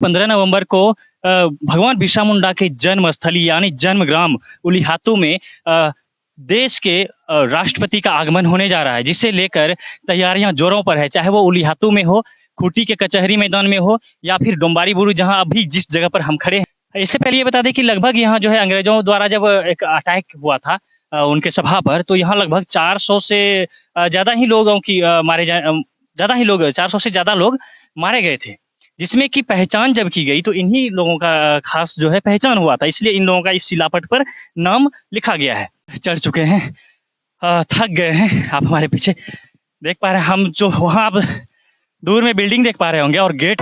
15 नवंबर को भगवान बिरसा मुंडा के जन्मस्थली यानी जन्मग्राम उलिहातू में देश के राष्ट्रपति का आगमन होने जा रहा है, जिसे लेकर तैयारियां जोरों पर है। चाहे वो उलिहातू में हो, खूंटी के कचहरी मैदान में हो या फिर डोम्बारी बुरु जहां अभी जिस जगह पर हम खड़े हैं। इससे पहले ये बता दें कि लगभग यहाँ जो है अंग्रेजों द्वारा जब एक अटैक हुआ था उनके सभा पर, तो यहाँ लगभग 400 से ज़्यादा ही लोगों की ज़्यादा ही लोग 400 से ज़्यादा लोग मारे गए थे। जिसमें कि पहचान जब की गई तो इन्हीं लोगों का ख़ास जो है पहचान हुआ था, इसलिए इन लोगों का इस शिलापट पर नाम लिखा गया है। चढ़ चुके हैं, थक गए हैं, आप हमारे पीछे देख पा रहे हैं हम जो वहाँ अब दूर में बिल्डिंग देख पा रहे होंगे और गेट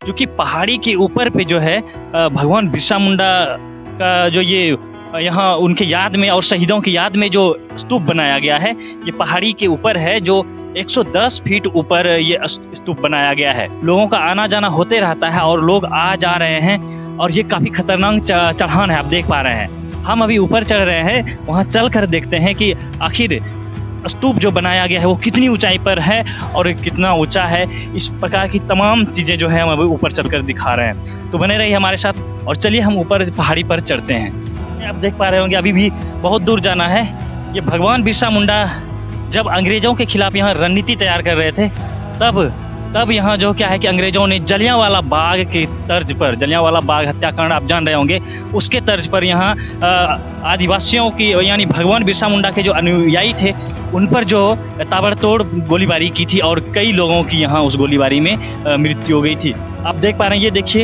क्योंकि पहाड़ी के ऊपर पे जो है भगवान बिरसा मुंडा का जो ये यहाँ उनके याद में और शहीदों की याद में जो स्तूप बनाया गया है, ये पहाड़ी के ऊपर है जो 110 फीट ऊपर ये स्तूप बनाया गया है। लोगों का आना जाना होते रहता है और लोग आ जा रहे हैं और ये काफी खतरनाक चढ़ान है, आप देख पा रहे हैं। हम अभी ऊपर चढ़ रहे हैं, वहाँ चल कर देखते हैं कि आखिर स्तूप जो बनाया गया है वो कितनी ऊंचाई पर है और कितना ऊंचा है। इस प्रकार की तमाम चीज़ें जो है हम अभी ऊपर चलकर दिखा रहे हैं, तो बने रहिए हमारे साथ और चलिए हम ऊपर पहाड़ी पर चढ़ते हैं। आप देख पा रहे होंगे अभी भी बहुत दूर जाना है। ये भगवान बिरसा मुंडा जब अंग्रेजों के खिलाफ यहाँ रणनीति तैयार कर रहे थे तब यहाँ जो क्या है कि अंग्रेजों ने जलियांवाला बाग के तर्ज पर, जलियांवाला बाग हत्याकांड आप जान रहे होंगे, उसके तर्ज पर यहाँ आदिवासियों की यानी भगवान बिरसा मुंडा के जो अनुयायी थे उन पर जो ताबड़तोड़ गोलीबारी की थी और कई लोगों की यहाँ उस गोलीबारी में मृत्यु हो गई थी। आप देख पा रहे हैं, ये देखिए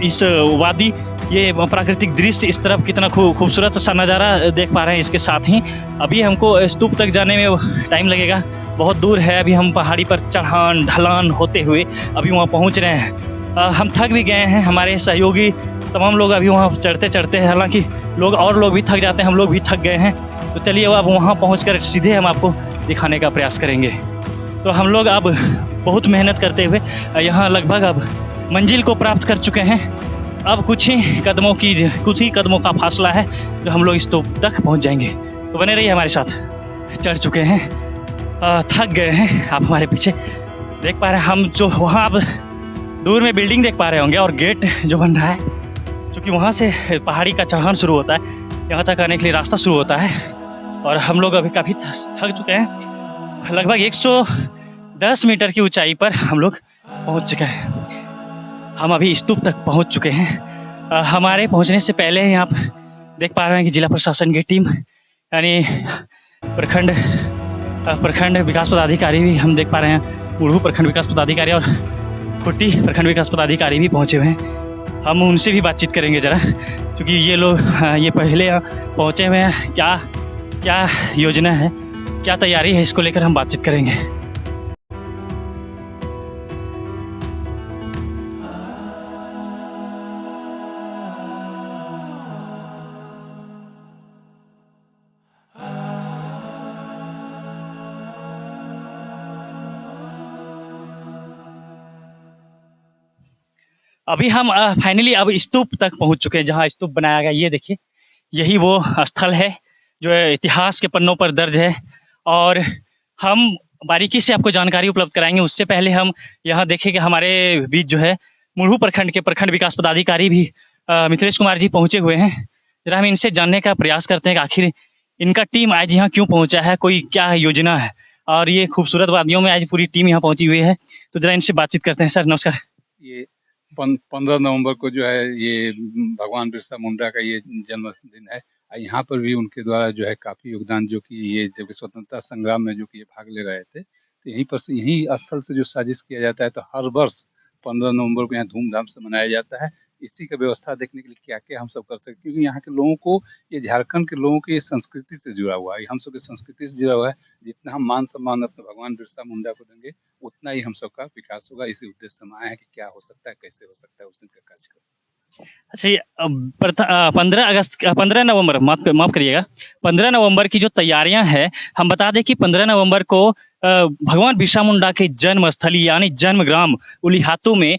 इस वादी, ये प्राकृतिक दृश्य, इस तरफ कितना खूबसूरत सा नज़ारा देख पा रहे हैं। इसके साथ ही अभी हमको स्तूप तक जाने में टाइम लगेगा, बहुत दूर है। अभी हम पहाड़ी पर चढ़ान ढलान होते हुए अभी वहाँ पहुँच रहे हैं। हम थक भी गए हैं, हमारे सहयोगी तमाम लोग अभी वहाँ चढ़ते चढ़ते हैं, हालांकि लोग भी थक जाते हैं, हम लोग भी थक गए हैं। तो चलिए अब वहाँ पहुँचकर सीधे हम आपको दिखाने का प्रयास करेंगे। तो हम लोग अब बहुत मेहनत करते हुए यहाँ लगभग अब मंजिल को प्राप्त कर चुके हैं। अब कुछ ही कदमों का फासला है जो हम लोग इस स्तूप तक पहुँच जाएंगे। तो बने रहिए हमारे साथ। चढ़ चुके हैं, थक गए हैं, आप हमारे पीछे देख पा रहे हैं हम जो वहाँ अब दूर में बिल्डिंग देख पा रहे होंगे और गेट जो बन रहा है, क्योंकि वहाँ से पहाड़ी का चढ़ान शुरू होता है, यहाँ तक आने के लिए रास्ता शुरू होता है। और हम लोग अभी काफ़ी थक चुके हैं, लगभग 110 मीटर की ऊंचाई पर हम लोग पहुँच चुके हैं। हम अभी स्तूप तक पहुँच चुके हैं। हमारे पहुँचने से पहले यहाँ पर देख पा रहे हैं कि जिला प्रशासन की टीम यानी प्रखंड विकास पदाधिकारी भी हम देख पा रहे हैं, मुरहू प्रखंड विकास पदाधिकारी और खूंटी प्रखंड विकास पदाधिकारी भी पहुँचे हुए हैं। हम उनसे भी बातचीत करेंगे ज़रा, क्योंकि ये लोग ये पहले पहुँचे हुए हैं। क्या योजना है, क्या तैयारी है, इसको लेकर हम बातचीत करेंगे। अभी हम फाइनली अब स्तूप तक पहुंच चुके हैं, जहां स्तूप बनाया गया। ये देखिए, यही वो स्थल है जो इतिहास के पन्नों पर दर्ज है और हम बारीकी से आपको जानकारी उपलब्ध कराएंगे। उससे पहले हम यहाँ देखें कि हमारे बीच जो है मुरहू प्रखंड के प्रखंड विकास पदाधिकारी भी मिथिलेश कुमार जी पहुँचे हुए हैं। जरा हम इनसे जानने का प्रयास करते हैं कि आखिर इनका टीम आज यहाँ क्यों पहुँचा है, कोई क्या योजना है, और ये खूबसूरत वादियों में आज पूरी टीम यहाँ पहुँची हुई है। तो जरा इनसे बातचीत करते हैं। सर नमस्कार। ये 15 नवंबर को जो है ये भगवान बिरसा मुंडा का ये जन्मदिन है। यहाँ पर भी उनके द्वारा जो है काफ़ी योगदान, जो कि ये जब स्वतंत्रता संग्राम में जो कि ये भाग ले रहे थे, तो यहीं पर से, यहीं स्थल से जो साजिश किया जाता है। तो हर वर्ष 15 नवंबर को यहाँ धूमधाम से मनाया जाता है। इसी का व्यवस्था देखने के लिए क्या-क्या हम सब कर सकते हैं, क्योंकि यहाँ के लोगों को, ये झारखंड के लोगों की संस्कृति से जुड़ा हुआ है, हम सब की संस्कृति से जुड़ा हुआ है। जितना हम मान-सम्मान अपने भगवान बिरसा मुंडा को देंगे, उतना ही हम सबका विकास होगा। इसी उद्देश्य से हम आए हैं कि क्या हो सकता है, कैसे हो सकता है, उस दिन का कार्य करें। अच्छा ये 15 अगस्त 15 नवंबर माफ़ करिएगा, 15 नवंबर की जो तैयारियाँ हैं, हम बता दें कि 15 नवंबर को भगवान बिरसा मुंडा के जन्मस्थली यानी जन्मग्राम उलिहातू में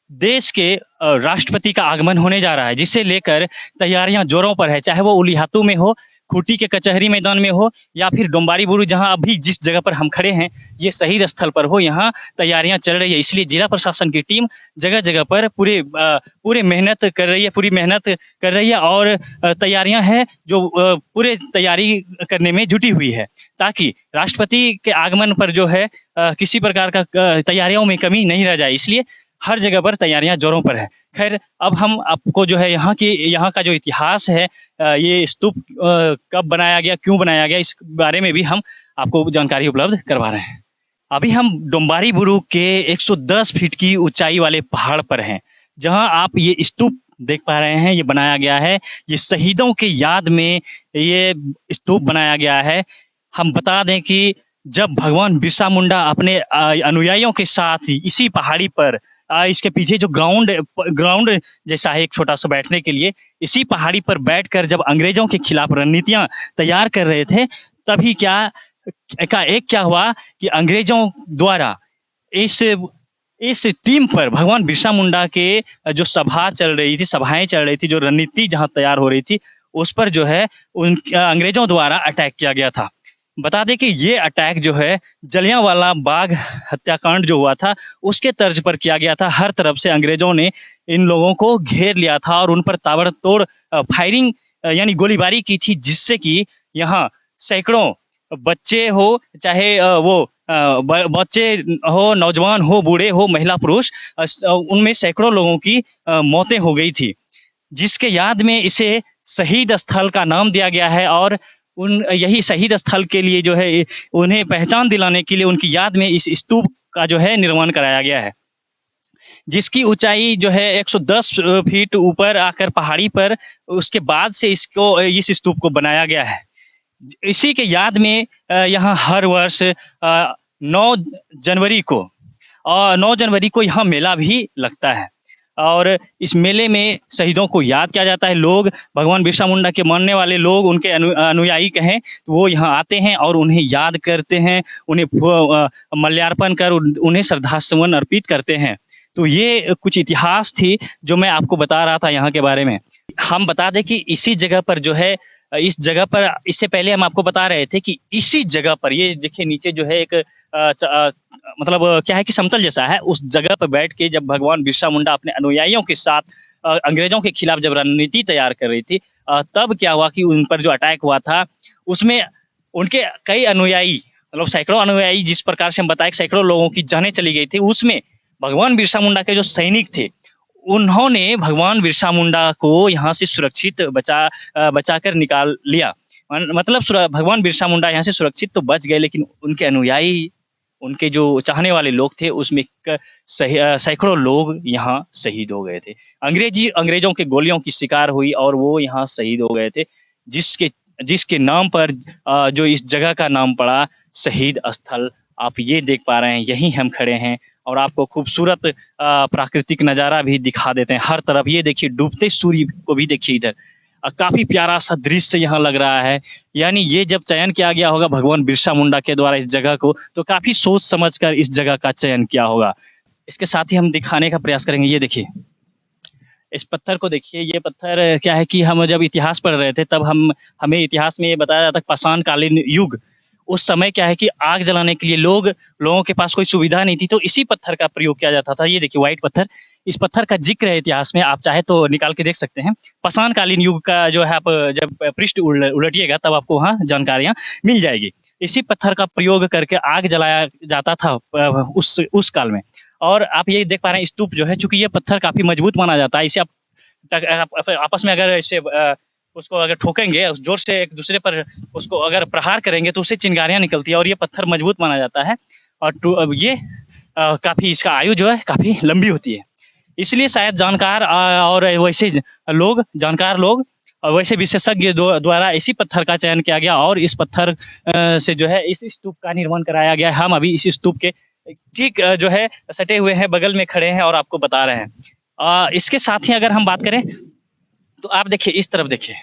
देश के राष्ट्रपति का आगमन होने जा रहा है, जिसे लेकर तैयारियाँ ज़ोरों पर है, चाहे वो उलिहातू में हो, खूंटी के कचहरी मैदान में हो या फिर डोम्बारी बुरु जहाँ अभी जिस जगह पर हम खड़े हैं, ये शहीद स्थल पर हो, यहाँ तैयारियाँ चल रही है। इसलिए जिला प्रशासन की टीम जगह-जगह पर पूरे मेहनत कर रही है, पूरी मेहनत कर रही है और तैयारियाँ हैं जो पूरे तैयारी करने में जुटी हुई है, ताकि राष्ट्रपति के आगमन पर जो है किसी प्रकार का तैयारियों में कमी नहीं रह जाए, इसलिए हर जगह पर तैयारियाँ ज़ोरों पर है। ख़ैर अब हम आपको जो है यहाँ का जो इतिहास है ये स्तूप कब बनाया गया, क्यों बनाया गया, इस बारे में भी हम आपको जानकारी उपलब्ध करवा रहे हैं। अभी हम डोम्बारी बुरु के 110 फीट की ऊँचाई वाले पहाड़ पर हैं, जहाँ आप ये स्तूप देख पा रहे हैं, ये बनाया गया है। ये शहीदों के याद में ये स्तूप बनाया गया है। हम बता दें कि जब भगवान बिरसा मुंडा अपने अनुयायियों के साथ इसी पहाड़ी पर इसके पीछे जो ग्राउंड जैसा है एक छोटा-सा बैठने के लिए, इसी पहाड़ी पर बैठकर जब अंग्रेज़ों के खिलाफ रणनीतियाँ तैयार कर रहे थे, तभी क्या एकाएक क्या हुआ कि अंग्रेज़ों द्वारा इस इस टीम पर भगवान बिरसा मुंडा के जो सभा चल रही थी, सभाएँ चल रही थी, जो रणनीति जहाँ तैयार हो रही थी, उस पर जो है अंग्रेज़ों द्वारा अटैक किया गया था। बता दें कि ये अटैक जो है जलियांवाला बाग हत्याकांड जो हुआ था, उसके तर्ज पर किया गया था। हर तरफ से अंग्रेज़ों ने इन लोगों को घेर लिया था और उन पर ताबड़तोड़ फायरिंग यानी गोलीबारी की थी, जिससे कि यहाँ सैकड़ों बच्चे हो, चाहे वो बच्चे हो, नौजवान हो, बूढ़े हो, महिला पुरुष उनमें सैकड़ों लोगों की मौतें हो गई थी, जिसके याद में इसे शहीद स्थल का नाम दिया गया है और उन यही शहीद स्थल के लिए जो है उन्हें पहचान दिलाने के लिए उनकी याद में इस स्तूप का जो है निर्माण कराया गया है, जिसकी ऊंचाई जो है 110 फीट ऊपर आकर पहाड़ी पर उसके बाद से इस स्तूप को बनाया गया है। इसी के याद में यहाँ हर वर्ष 9 जनवरी को 9 जनवरी को यहाँ मेला भी लगता है और इस मेले में शहीदों को याद किया जाता है। लोग भगवान बिरसा मुंडा के मानने वाले लोग, उनके अनुयायी कहें, वो यहाँ आते हैं और उन्हें याद करते हैं, उन्हें माल्यार्पण कर उन्हें श्रद्धासुमन अर्पित करते हैं। तो ये कुछ इतिहास थी, जो मैं आपको बता रहा था यहाँ के बारे में। हम बता दें कि इसी जगह पर जो है इस जगह पर इससे पहले हम आपको बता रहे थे कि इसी जगह पर ये देखिए नीचे जो है एक मतलब क्या है कि समतल जैसा है, उस जगह पर बैठ के जब भगवान बिरसा मुंडा अपने अनुयायियों के साथ अंग्रेज़ों के खिलाफ जब रणनीति तैयार कर रही थी तब क्या हुआ कि उन पर जो अटैक हुआ था, उसमें उनके कई अनुयायी मतलब सैकड़ों अनुयायी जिस प्रकार से हम बताएँ सैकड़ों लोगों की जानें चली गई थी, उसमें भगवान बिरसा मुंडा के जो सैनिक थे, उन्होंने भगवान बिरसा मुंडा को यहाँ से सुरक्षित बचाकर निकाल लिया। मतलब भगवान बिरसा मुंडा यहाँ से सुरक्षित तो बच गए, लेकिन उनके अनुयायी, उनके जो चाहने वाले लोग थे, उसमें सैकड़ों लोग यहाँ शहीद हो गए थे। अंग्रेज़ों के गोलियों की शिकार हुई और वो यहाँ शहीद हो गए थे, जिसके जिसके नाम पर जो इस जगह का नाम पड़ा शहीद स्थल। आप ये देख पा रहे हैं, यहीं हम खड़े हैं और आपको खूबसूरत प्राकृतिक नज़ारा भी दिखा देते हैं। हर तरफ ये देखिए डूबते सूर्य को भी देखिए इधर काफ़ी प्यारा-सा दृश्य यहाँ लग रहा है। यानी ये जब चयन किया गया होगा भगवान बिरसा मुंडा के द्वारा इस जगह को, तो काफ़ी सोच समझ कर इस जगह का चयन किया होगा। इसके साथ ही हम दिखाने का प्रयास करेंगे, ये देखिए। इस पत्थर को देखिए, ये पत्थर क्या है कि हम जब इतिहास पढ़ रहे थे तब हमें इतिहास में ये बताया जाता है पाषाण कालीन युग, उस समय क्या है कि आग जलाने के लिए लोगों के पास कोई सुविधा नहीं थी, तो इसी पत्थर का प्रयोग किया जाता था। ये देखिए व्हाइट पत्थर, इस पत्थर का ज़िक्र है इतिहास में, आप चाहे तो निकाल के देख सकते हैं। पाषाण कालीन युग का जो है आप जब पृष्ठ उलटिएगा तब आपको वहाँ जानकारियाँ मिल जाएगी। इसी पत्थर का प्रयोग करके आग जलाया जाता था उस काल में। और आप ये देख पा रहे हैं स्तूप जो है, चूँकि ये पत्थर काफ़ी मजबूत माना जाता है, इसे आप आपस में अगर इसे उसको अगर ठोकेंगे, ज़ोर से एक-दूसरे पर उसको अगर प्रहार करेंगे तो उससे चिंगारियाँ निकलती है और ये पत्थर मजबूत माना जाता है और अब ये काफ़ी इसका आयु जो है काफ़ी लंबी होती है। इसलिए शायद जानकार और वैसे जानकार लोग और वैसे विशेषज्ञ द्वारा इसी पत्थर का चयन किया गया और इस पत्थर से जो है इस स्तूप का निर्माण कराया गया है। हम अभी इस स्तूप के ठीक जो है सटे हुए हैं, बगल में खड़े हैं और आपको बता रहे हैं। इसके साथ ही अगर हम बात करें तो आप देखिए इस तरफ देखिए,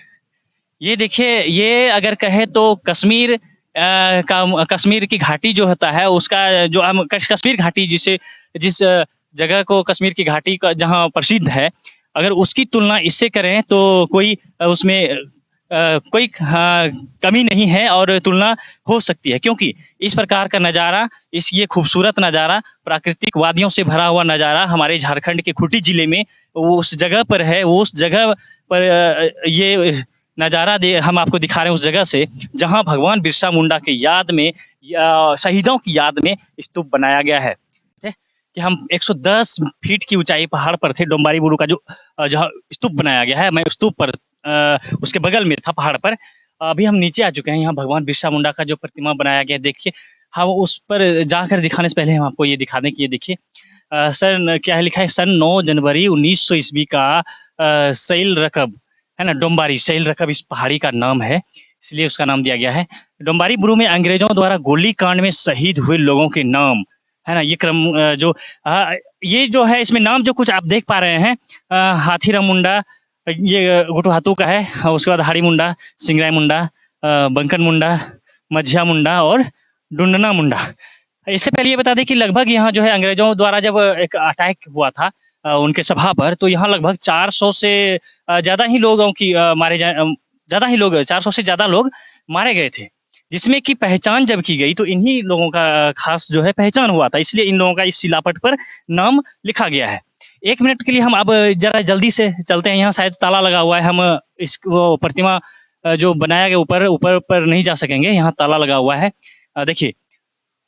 ये देखिए ये अगर कहें तो कश्मीर कश्मीर की घाटी जो होता है उसका जो हम कश्मीर घाटी जिस जगह को कश्मीर की घाटी का जहाँ प्रसिद्ध है, अगर उसकी तुलना इससे करें तो कोई उसमें कोई हाँ, कमी नहीं है और तुलना हो सकती है क्योंकि इस प्रकार का नज़ारा इस ये खूबसूरत नज़ारा प्राकृतिक वादियों से भरा हुआ नज़ारा हमारे झारखंड के खूंटी जिले में वो उस जगह पर है, वो उस जगह पर ये नज़ारा दे हम आपको दिखा रहे हैं उस जगह से जहाँ भगवान बिरसा मुंडा की याद में या शहीदों की याद में स्तूप बनाया गया है। ठीक है? कि हम 110 फीट की ऊँचाई पहाड़ पर थे, डोम्बारी बुरु का जो जहाँ स्तूप बनाया गया है, मैं स्तूप पर उसके बगल में था पहाड़ पर। अभी हम नीचे आ चुके हैं, यहाँ भगवान बिरसा मुंडा का जो प्रतिमा बनाया गया है देखिए, हम उस पर जाकर दिखाने से पहले हम आपको ये दिखा दें कि ये देखिए सन क्या है लिखा है सन 9 जनवरी 1900 ईस्वी का सैल रकब, है ना? डोम्बारी सैल रकब इस पहाड़ी का नाम है, इसलिए उसका नाम दिया गया है। डोम्बारी बुरु में अंग्रेज़ों द्वारा गोली कांड में शहीद हुए लोगों के नाम, है ना? ये क्रम ये जो है इसमें नाम जो कुछ आप देख पा रहे हैं हाथीराम मुंडा ये गोटो का है, उसके बाद हाड़ी मुंडा, सिंगराय मुंडा बंकन मुंडा, मझिया मुंडा और डुंडना मुंडा। इससे पहले ये बता दें कि लगभग यहाँ जो है अंग्रेज़ों द्वारा जब एक अटैक हुआ था उनके सभा पर, तो यहाँ लगभग 400 से ज़्यादा ही लोगों की ज़्यादा ही लोग 400 से ज़्यादा लोग मारे गए थे। जिसमें कि पहचान जब की गई तो इन्हीं लोगों का ख़ास जो है पहचान हुआ था, इसलिए इन लोगों का इस शिलापट पर नाम लिखा गया है। 1 मिनट के लिए हम अब ज़रा जल्दी से चलते हैं, यहाँ शायद ताला लगा हुआ है, हम इस वो प्रतिमा जो बनाया गया ऊपर ऊपर पर नहीं जा सकेंगे, यहाँ ताला लगा हुआ है। देखिए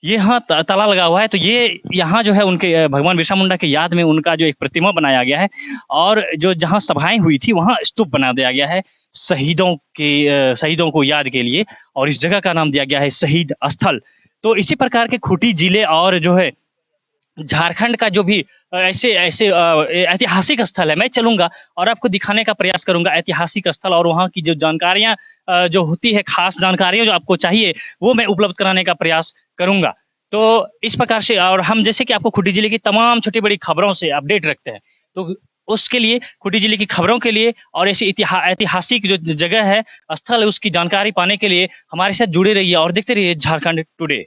ये हाँ, ताला लगा हुआ है, तो ये यहाँ जो है उनके भगवान बिरसा मुंडा की याद में उनका जो एक प्रतिमा बनाया गया है और जो जहाँ सभाएँ हुई थी, वहाँ स्तूप बना दिया गया है, शहीदों को याद के लिए और इस जगह का नाम दिया गया है शहीद स्थल। तो इसी प्रकार के खूंटी जिले और जो है झारखंड का जो भी ऐसे ऐसे ऐतिहासिक स्थल है, मैं चलूँगा और आपको दिखाने का प्रयास करूँगा ऐतिहासिक स्थल और वहाँ की जो जानकारियाँ जो होती है, ख़ास जानकारियाँ जो आपको चाहिए, वो मैं उपलब्ध कराने का प्रयास करूँगा। तो इस प्रकार से और हम जैसे कि आपको खूंटी जिले की तमाम छोटी-बड़ी खबरों से अपडेट रखते हैं, तो उसके लिए खूंटी जिले की खबरों के लिए और ऐसी ऐतिहासिक जो जगह है, स्थल है, उसकी जानकारी पाने के लिए हमारे साथ जुड़े रहिए और देखते रहिए झारखंड टुडे।